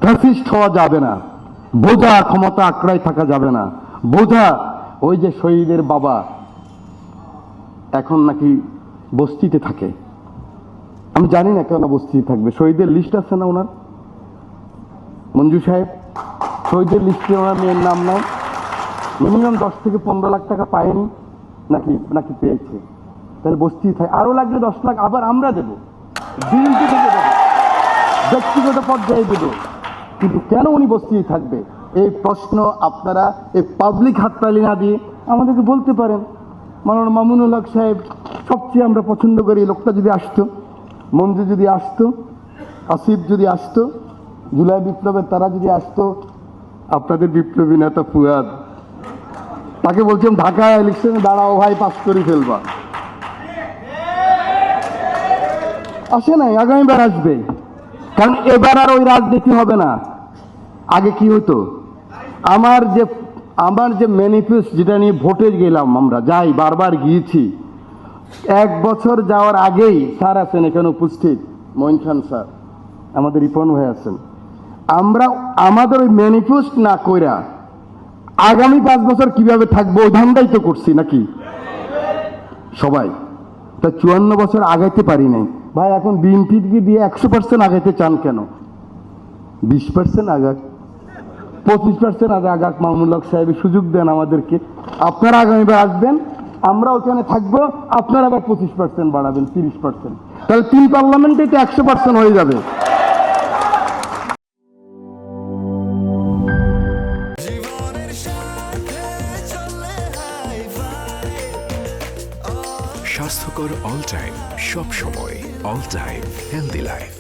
Fascist হওয়া যাবে না, বোঝা ক্ষমতা আঁকড়ায় থাকা যাবে না, বোঝা ওই যে শহীদের বাবা এখন নাকি বস্তিতে থাকে। আমি জানি না কেন বস্তিতে থাকবে, শহীদের লিস্ট আছে না ওনার? মঞ্জু সাহেব, শহীদের লিস্টে ওনার মেয়ের নাম নাই? মিনিমাম 10 থেকে 15 লাখ টাকা পায়নি নাকি নাকি পেয়েছে? তাহলে বস্তি থাকে, আরো লাগবে 10 লাখ আবার আমরা দেবো, বিএনপি থেকে দেবো, ব্যক্তিগত পর্যায়ে দেবো, কিন্তু কেন উনি বস্তিতে থাকবে? এই প্রশ্ন আপনারা এই পাবলিক হাততালি না দিয়ে আমাদেরকে বলতে পারেন। মাননীয় মামুনুল হক সাহেব সবচেয়ে আমরা পছন্দ করি, লোকটা যদি আসতো, মঞ্জু যদি আসতো, আসিফ যদি আসতো, জুলাই বিপ্লবের তারা যদি আসতো, আপনাদের বিপ্লবী নেতা ফুয়াদ, তাকে বলছিলাম ঢাকা ইলেকশনে দাঁড়াও ভাই, পাস করে ফেলবা। আসে নাই, আগামীবার আসবে, কারণ এবার আর ওই রাজনীতি হবে না। আগে কি হতো, আমার যে ম্যানিফেস্টো যেটা নিয়ে ভোটে গেলাম, আমরা যাই বারবার গিয়েছি, 1 বছর যাওয়ার আগেই স্যার আছেন এখানে উপস্থিত, মঈন খান স্যার, আমাদের রিপন ভাই আছেন, আমরা আমাদের ওই ম্যানিফেস্টো না কইরা আগামী 5 বছর কিভাবে থাকবো ওই ধান্দাই তো করছি নাকি সবাই। তা 54 বছর আগাইতে পারি নাই ভাই, এখন বিএনপি দিয়ে 100% আগাইতে চান কেন? 20% আগাক, 25% আগাক, মামুনুল হক সাহেব সুযোগ দেন আমাদেরকে। আপনারা আগামীবার আসবেন, আমরা ওখানে থাকবো, আপনারা আবার 25% বাড়াবেন, 30%, তাহলে 3 পার্লামেন্টে তো 100% হয়ে যাবে। স্বাস্থ্যকর অল টাইম, সব সময় অল টাইম হেলদি লাইফ।